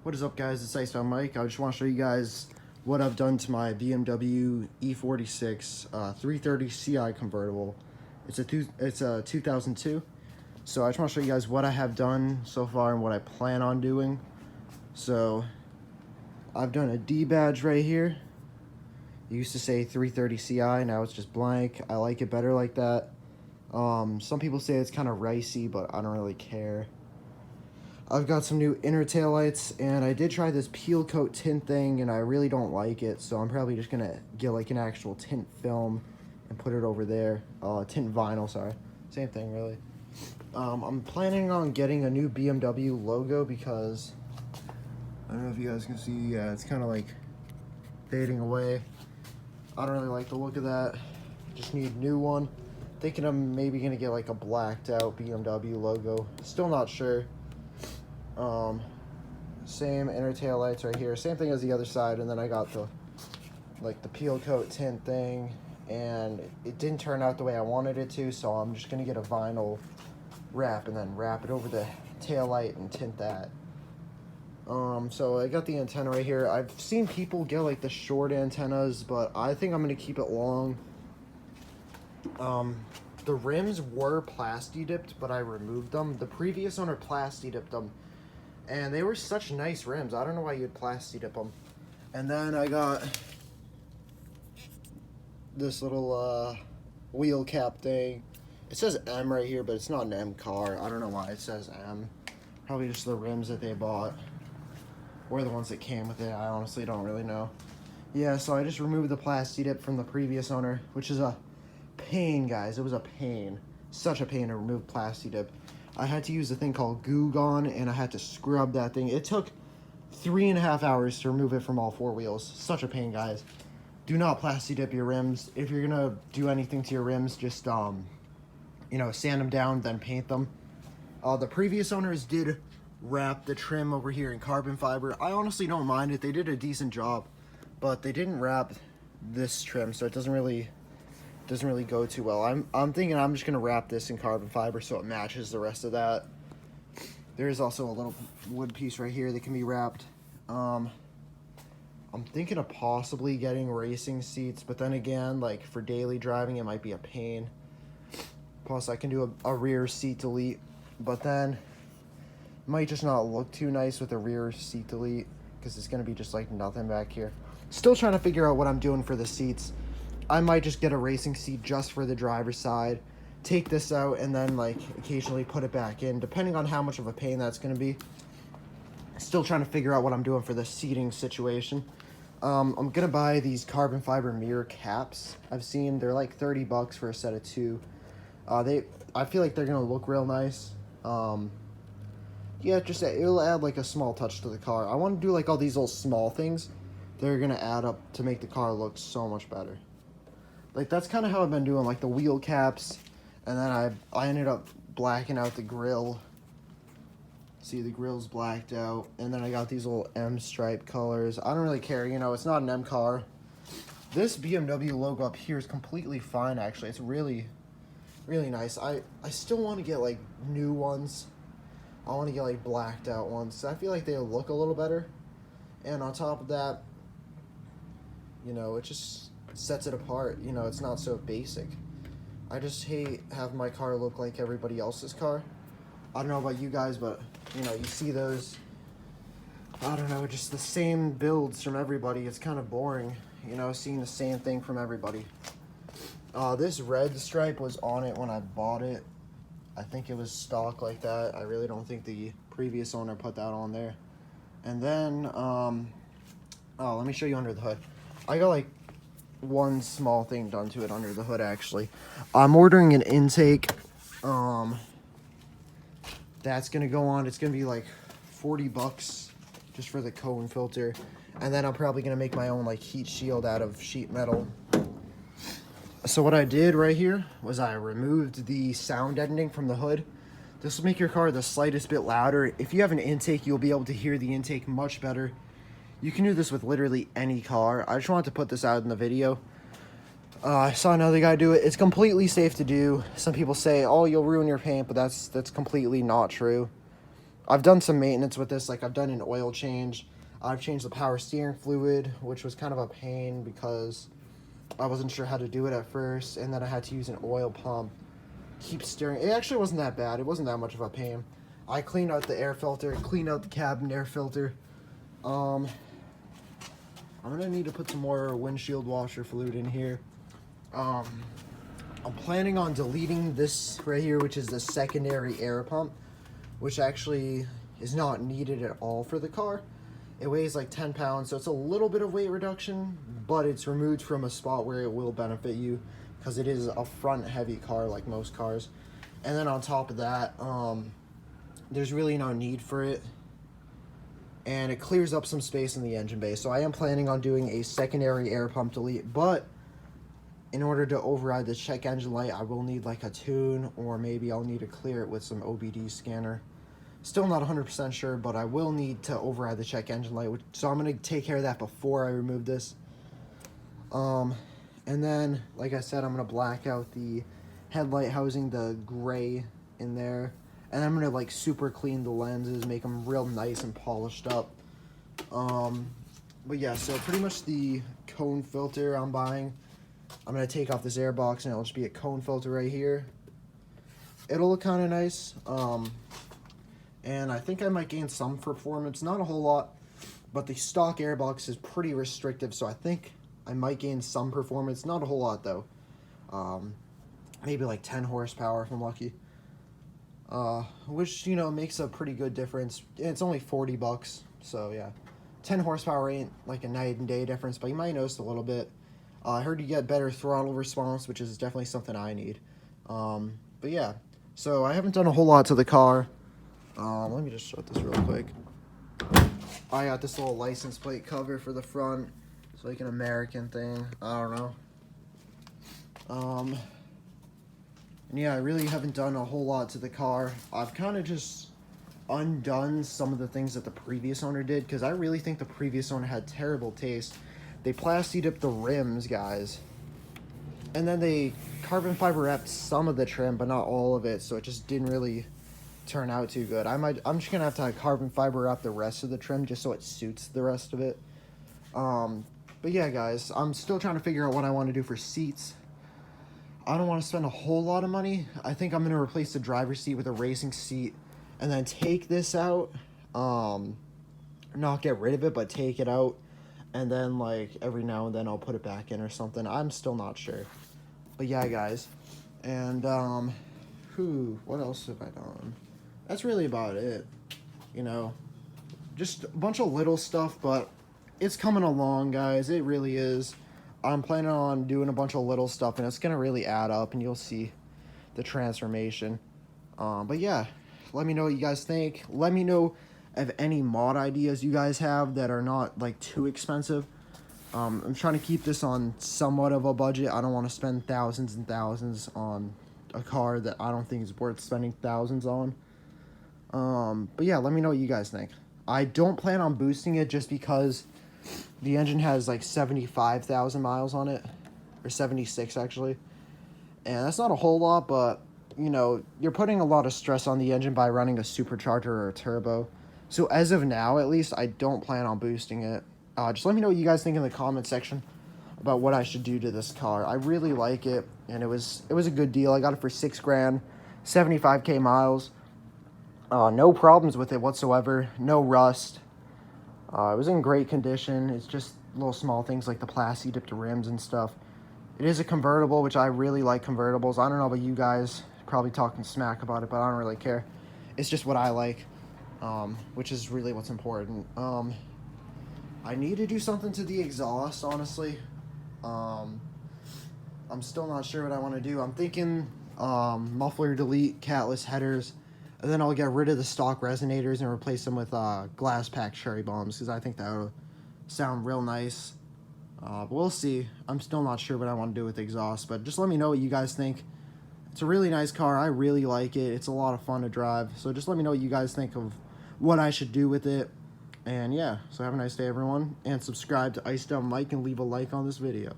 What is up, guys? It's Icebound Mike. I just want to show you guys what I've done to my BMW E46 330 Ci convertible. It's a 2002. So I just want to show you guys what I have done so far and what I plan on doing. So I've done a D badge right here. It used to say 330 Ci, now it's just blank. I like it better like that. Some people say it's kind of ricey, but I don't really care. I've got some new inner taillights, and I did try this peel coat tint thing, and I really don't like it, so I'm probably just gonna get like an actual tint film and put it over there. Tint vinyl, sorry. Same thing, really. I'm planning on getting a new BMW logo because I don't know if you guys can see, yeah, it's kind of like fading away. I don't really like the look of that. Just need a new one. Thinking I'm maybe gonna get like a blacked out BMW logo. Still not sure. Same inner tail lights right here, same thing as the other side, and then I got the peel coat tint thing, and it didn't turn out the way I wanted it to, so I'm just gonna get a vinyl wrap and then wrap it over the tail light and tint that. So I got the antenna right here. I've seen people get like the short antennas, but I think I'm gonna keep it long. The rims were plasti dipped, but I removed them. The previous owner plasti dipped them, and they were such nice rims. I don't know why you'd plasti dip them. And then I got this little wheel cap thing. It says M right here, but it's not an M car. I don't know why it says M. Probably just the rims that they bought, or the ones that came with it. I honestly don't really know. Yeah, so I just removed the plasti dip from the previous owner, which is a pain, guys. It was a pain. Such a pain to remove plasti dip. I had to use a thing called Goo Gone, and I had to scrub that thing. It took 3.5 hours to remove it from all four wheels. Such a pain, guys. Do not plasti dip your rims. If you're gonna do anything to your rims, just you know, sand them down, then paint them. The previous owners did wrap the trim over here in carbon fiber. I honestly don't mind it. They did a decent job, but they didn't wrap this trim, so it doesn't really go too well. I'm thinking I'm just gonna wrap this in carbon fiber so it matches the rest of that. There is also a little wood piece right here that can be wrapped. I'm thinking of possibly getting racing seats, but then again, like for daily driving, it might be a pain. Plus, I can do a rear seat delete, but then it might just not look too nice with a rear seat delete because it's gonna be just like nothing back here. Still trying to figure out what I'm doing for the seats. I might just get a racing seat just for the driver's side, take this out, and then like occasionally put it back in, depending on how much of a pain that's going to be. Still trying to figure out what I'm doing for the seating situation. I'm going to buy these carbon fiber mirror caps. I've seen they're like 30 bucks for a set of two. I feel like they're going to look real nice. Yeah, just it'll add like a small touch to the car. I want to do like all these little small things that are going to add up to make the car look so much better. Like, that's kind of how I've been doing, like, the wheel caps, and then I ended up blacking out the grill. See, the grill's blacked out, and then I got these little M stripe colors. I don't really care, you know, it's not an M car. This BMW logo up here is completely fine, actually. It's really, really nice. I still want to get, like, new ones. I want to get, like, blacked out ones. I feel like they look a little better. And on top of that, you know, it just sets it apart. You know, it's not so basic. I just hate having my car look like everybody else's car. I don't know about you guys, but you know, you see those, I don't know, just the same builds from everybody. It's kind of boring, you know, seeing the same thing from everybody. This red stripe was on it when I bought it. I think it was stock like that. I really don't think the previous owner put that on there. And then oh, let me show you under the hood. I got like one small thing done to it under the hood, actually. I'm ordering an intake. That's gonna go on. It's gonna be like 40 bucks just for the cone filter. And then I'm probably gonna make my own like heat shield out of sheet metal. So what I did right here was I removed the sound deadening from the hood. This will make your car the slightest bit louder. If you have an intake, you'll be able to hear the intake much better. You can do this with literally any car. I just wanted to put this out in the video. I saw another guy do it. It's completely safe to do. Some people say, oh, you'll ruin your paint, but that's completely not true. I've done some maintenance with this. Like, I've done an oil change. I've changed the power steering fluid, which was kind of a pain because I wasn't sure how to do it at first, and then I had to use an oil pump. Keep steering. It actually wasn't that bad. It wasn't that much of a pain. I cleaned out the air filter, cleaned out the cabin air filter. I'm gonna need to put some more windshield washer fluid in here. I'm planning on deleting this right here, which is the secondary air pump, which actually is not needed at all for the car. It weighs like 10 pounds, so it's a little bit of weight reduction, but it's removed from a spot where it will benefit you because it is a front heavy car like most cars. And then on top of that, there's really no need for it, and it clears up some space in the engine bay. So I am planning on doing a secondary air pump delete, but in order to override the check engine light, I will need like a tune, or maybe I'll need to clear it with some OBD scanner. Still not 100% sure, but I will need to override the check engine light, so I'm going to take care of that before I remove this. And then, like I said, I'm going to black out the headlight housing, the gray in there. And I'm going to like super clean the lenses, make them real nice and polished up. But yeah, so pretty much the cone filter I'm buying, I'm going to take off this air box and it'll just be a cone filter right here. It'll look kind of nice. And I think I might gain some performance, not a whole lot, but the stock airbox is pretty restrictive, so I think I might gain some performance, not a whole lot though. Maybe like 10 horsepower if I'm lucky. Which, you know, makes a pretty good difference. It's only 40 bucks, so yeah. 10 horsepower ain't like a night and day difference, but you might notice a little bit. I heard you get better throttle response, which is definitely something I need. But yeah, so I haven't done a whole lot to the car. Let me just shut this real quick. I got this little license plate cover for the front. It's like an American thing. I don't know. And yeah, I really haven't done a whole lot to the car. I've kind of just undone some of the things that the previous owner did, because I really think the previous owner had terrible taste. They plastied up the rims, guys. And then they carbon fiber wrapped some of the trim, but not all of it, so it just didn't really turn out too good. I'm just gonna have to carbon fiber wrap the rest of the trim just so it suits the rest of it. But yeah, guys, I'm still trying to figure out what I want to do for seats. I don't want to spend a whole lot of money. I think I'm gonna replace the driver's seat with a racing seat, and then take this out. Not get rid of it, but take it out, and then like every now and then I'll put it back in or something. I'm still not sure. But yeah, guys, and what else have I done? That's really about it, you know, just a bunch of little stuff, but it's coming along, guys. It really is. I'm planning on doing a bunch of little stuff, and it's going to really add up, and you'll see the transformation. But yeah, let me know what you guys think. Let me know of any mod ideas you guys have that are not, like, too expensive. I'm trying to keep this on somewhat of a budget. I don't want to spend thousands and thousands on a car that I don't think is worth spending thousands on. But yeah, let me know what you guys think. I don't plan on boosting it just because the engine has like 75,000 miles on it, or 76 actually, and that's not a whole lot, but you know, you're putting a lot of stress on the engine by running a supercharger or a turbo. So as of now, at least, I don't plan on boosting it. Just let me know what you guys think in the comment section about what I should do to this car. I really like it, and it was a good deal. I got it for $6 grand, 75K miles. No problems with it whatsoever. No rust. It was in great condition. It's just little small things like the plastic dipped rims and stuff. It is a convertible, which I really like convertibles. I don't know about you guys, probably talking smack about it, but I don't really care. It's just what I like, which is really what's important. I need to do something to the exhaust, honestly. I'm still not sure what I want to do. I'm thinking muffler delete, catless headers, and then I'll get rid of the stock resonators and replace them with glass pack cherry bombs, because I think that would sound real nice. But we'll see. I'm still not sure what I want to do with the exhaust, but just let me know what you guys think. It's a really nice car. I really like it. It's a lot of fun to drive. So just let me know what you guys think of what I should do with it. And yeah, so have a nice day, everyone. And subscribe to Iced Out Mike and leave a like on this video.